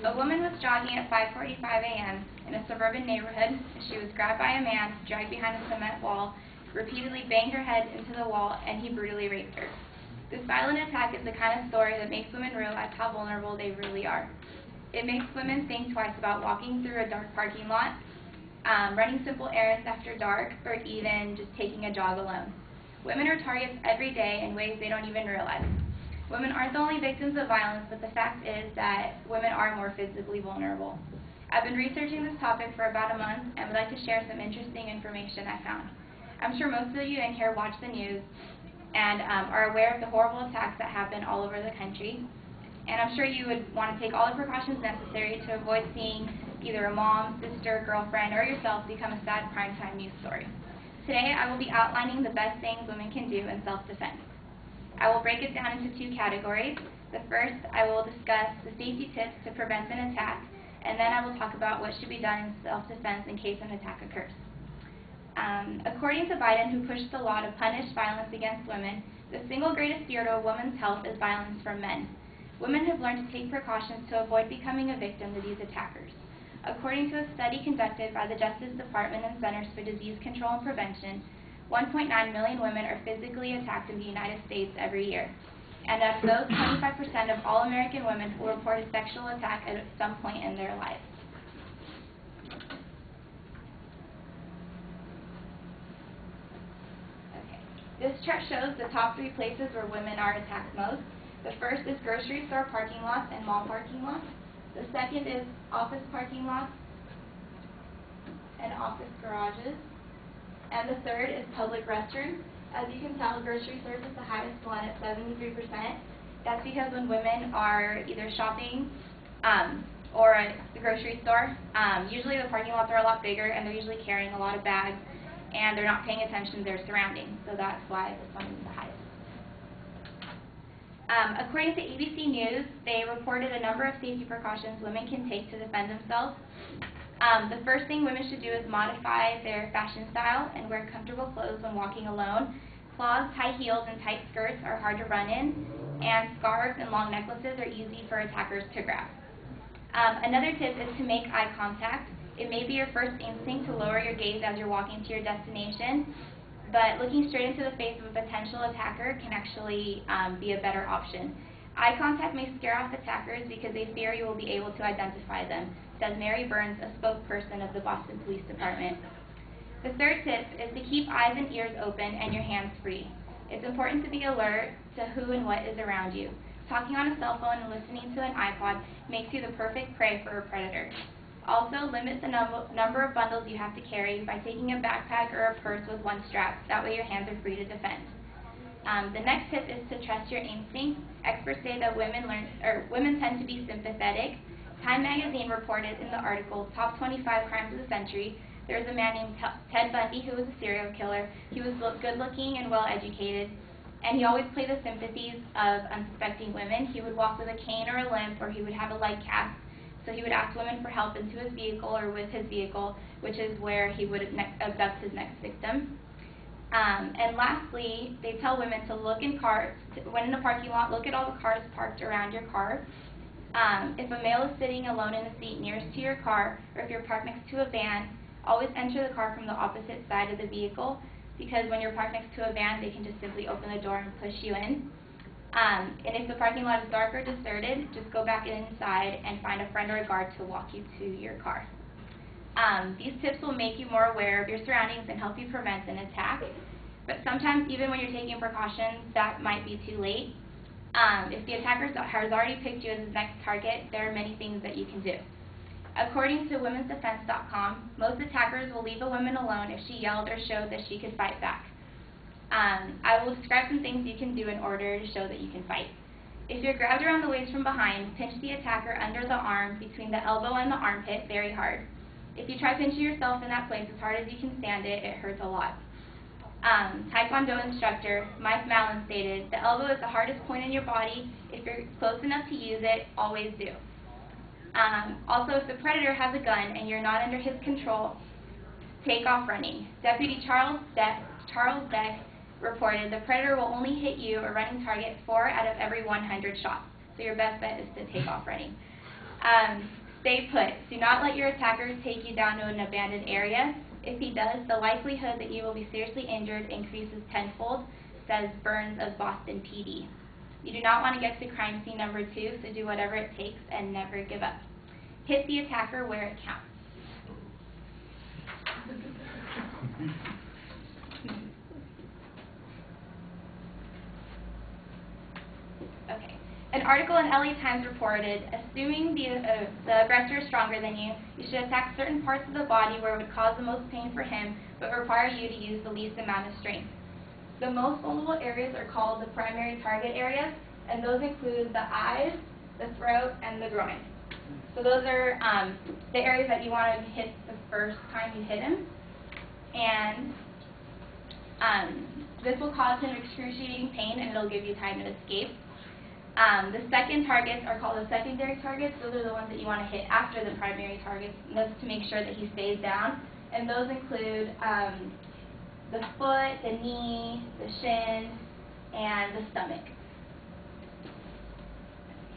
A woman was jogging at 5:45 a.m. in a suburban neighborhood. She was grabbed by a man, dragged behind a cement wall, repeatedly banged her head into the wall, and he brutally raped her. This violent attack is the kind of story that makes women realize how vulnerable they really are. It makes women think twice about walking through a dark parking lot, running simple errands after dark, or even just taking a jog alone. Women are targets every day in ways they don't even realize. Women aren't the only victims of violence, but the fact is that women are more physically vulnerable. I've been researching this topic for about a month and would like to share some interesting information I found. I'm sure most of you in here watch the news and are aware of the horrible attacks that happen all over the country. And I'm sure you would want to take all the precautions necessary to avoid seeing either a mom, sister, girlfriend, or yourself become a sad primetime news story. Today, I will be outlining the best things women can do in self-defense. I will break it down into two categories. The first, I will discuss the safety tips to prevent an attack, and then I will talk about what should be done in self-defense in case an attack occurs. According to Biden, who pushed the law to punish violence against women, the single greatest fear to a woman's health is violence from men. Women have learned to take precautions to avoid becoming a victim to these attackers. According to a study conducted by the Justice Department and Centers for Disease Control and Prevention, 1.9 million women are physically attacked in the United States every year. And of those, 25% of all American women will report a sexual attack at some point in their lives. Okay. This chart shows the top 3 places where women are attacked most. The first is grocery store parking lots and mall parking lots. The second is office parking lots and office garages. And the third is public restrooms. As you can tell, grocery stores is the highest one at 73%. That's because when women are either shopping or at the grocery store, usually the parking lots are a lot bigger and they're usually carrying a lot of bags and they're not paying attention to their surroundings. So that's why this one is the highest. According to ABC News, they reported a number of safety precautions women can take to defend themselves. The first thing women should do is modify their fashion style and wear comfortable clothes when walking alone. Clogs, high heels, and tight skirts are hard to run in, and scarves and long necklaces are easy for attackers to grab. Another tip is to make eye contact. It may be your first instinct to lower your gaze as you're walking to your destination, but looking straight into the face of a potential attacker can actually be a better option. Eye contact may scare off attackers because they fear you will be able to identify them, says Mary Burns, a spokesperson of the Boston Police Department. The third tip is to keep eyes and ears open and your hands free. It's important to be alert to who and what is around you. Talking on a cell phone and listening to an iPod makes you the perfect prey for a predator. Also, limit the number of bundles you have to carry by taking a backpack or a purse with one strap. That way your hands are free to defend. The next tip is to trust your instincts. Experts say that women tend to be sympathetic. Time magazine reported in the article, Top 25 Crimes of the Century, there was a man named Ted Bundy who was a serial killer. He was good-looking and well-educated, and he always played the sympathies of unsuspecting women. He would walk with a cane or a limp, or he would have a light cast, so he would ask women for help into his vehicle or with his vehicle, which is where he would abduct his next victim. And lastly, they tell women to look in cars, when in a parking lot, look at all the cars parked around your car. If a male is sitting alone in the seat nearest to your car, or if you're parked next to a van, always enter the car from the opposite side of the vehicle, because when you're parked next to a van, they can just simply open the door and push you in. And if the parking lot is dark or deserted, just go back inside and find a friend or a guard to walk you to your car. These tips will make you more aware of your surroundings and help you prevent an attack. But sometimes, even when you're taking precautions, that might be too late. If the attacker has already picked you as his next target, there are many things that you can do. According to womensdefense.com, most attackers will leave a woman alone if she yelled or showed that she could fight back. I will describe some things you can do in order to show that you can fight. If you're grabbed around the waist from behind, pinch the attacker under the arm between the elbow and the armpit very hard. If you try pinching yourself in that place as hard as you can stand it, it hurts a lot. Taekwondo instructor Mike Mallon stated, the elbow is the hardest point in your body. If you're close enough to use it, always do. Also, if the predator has a gun and you're not under his control, take off running. Deputy Charles Beck reported the predator will only hit you, a running target, 4 out of every 100 shots. So your best bet is to take off running. Stay put. Do not let your attacker take you down to an abandoned area. If he does, the likelihood that you will be seriously injured increases tenfold, says Burns of Boston PD. You do not want to get to crime scene number 2, so do whatever it takes and never give up. Hit the attacker where it counts. Okay. An article in LA Times reported, assuming the aggressor is stronger than you should attack certain parts of the body where it would cause the most pain for him, but require you to use the least amount of strength. The most vulnerable areas are called the primary target areas, and those include the eyes, the throat, and the groin. So those are the areas that you want to hit the first time you hit him. And this will cause him excruciating pain, and it'll give you time to escape. The second targets are called the secondary targets. Those are the ones that you want to hit after the primary targets, and that's to make sure that he stays down. And those include the foot, the knee, the shin, and the stomach.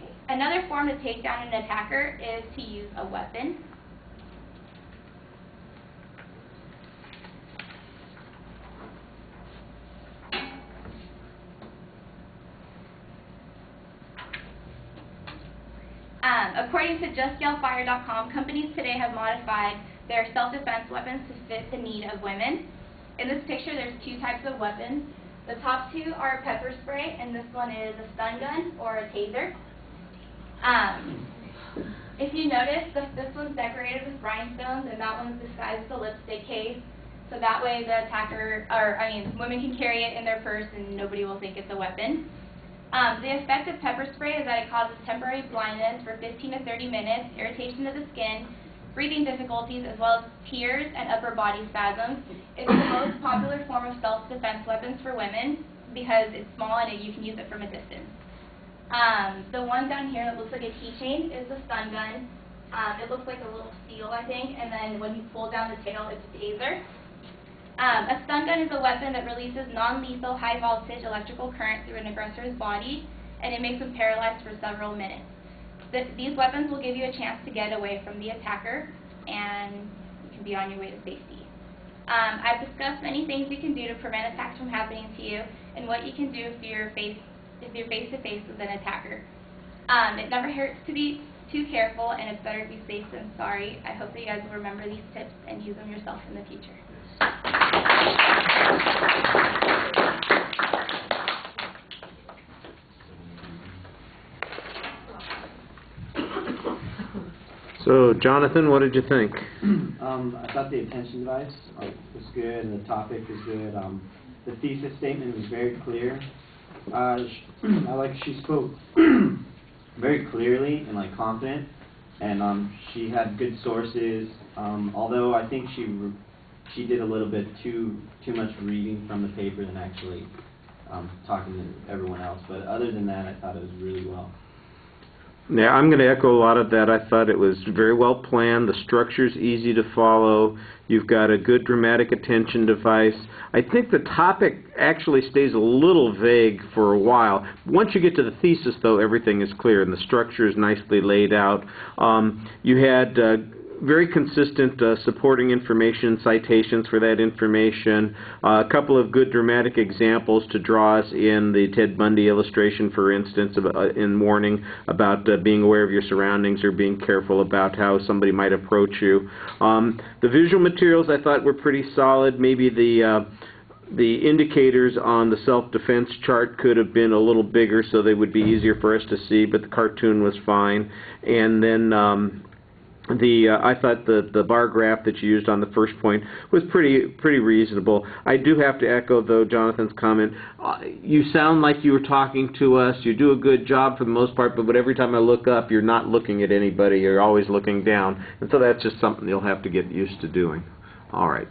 Okay. Another form to take down an attacker is to use a weapon. According to JustYellFire.com, companies today have modified their self-defense weapons to fit the need of women. In this picture, there's 2 types of weapons. The top 2 are pepper spray, and this one is a stun gun or a taser. If you notice, this one's decorated with rhinestones, and that one's disguised as a lipstick case. So that way the attacker, women can carry it in their purse and nobody will think it's a weapon. The effect of pepper spray is that it causes temporary blindness for 15 to 30 minutes, irritation of the skin, breathing difficulties, as well as tears and upper body spasms. It's the most popular form of self-defense weapons for women because it's small and you can use it from a distance. The one down here that looks like a keychain is the stun gun. It looks like a little steel, I think, and then when you pull down the tail, it's a taser. A stun gun is a weapon that releases non-lethal high-voltage electrical current through an aggressor's body, and it makes them paralyzed for several minutes. These weapons will give you a chance to get away from the attacker, and you can be on your way to safety. I've discussed many things you can do to prevent attacks from happening to you, and what you can do if you're face-to-face with an attacker. It never hurts to be too careful, and it's better to be safe than sorry. I hope that you guys will remember these tips and use them yourself in the future. So, Jonathan, what did you think? I thought the attention device was good, and the topic was good. The thesis statement was very clear. I like she spoke very clearly and confident, and she had good sources. Although I think she did a little bit too much reading from the paper than actually talking to everyone else. But other than that, I thought it was really well. Yeah, I'm going to echo a lot of that. I thought it was very well planned. The structure's easy to follow. You've got a good dramatic attention device. I think the topic actually stays a little vague for a while. Once you get to the thesis, though, everything is clear, and the structure is nicely laid out. You had very consistent supporting information, citations for that information, a couple of good dramatic examples to draw us in the Ted Bundy illustration, for instance, in warning about being aware of your surroundings or being careful about how somebody might approach you. The visual materials I thought were pretty solid. Maybe the indicators on the self-defense chart could have been a little bigger so they would be easier for us to see, but the cartoon was fine. And then I thought the bar graph that you used on the first point was pretty reasonable. I do have to echo, though, Jonathan's comment. You sound like you were talking to us. You do a good job for the most part, but every time I look up, you're not looking at anybody. You're always looking down. And so that's just something you'll have to get used to doing. All right.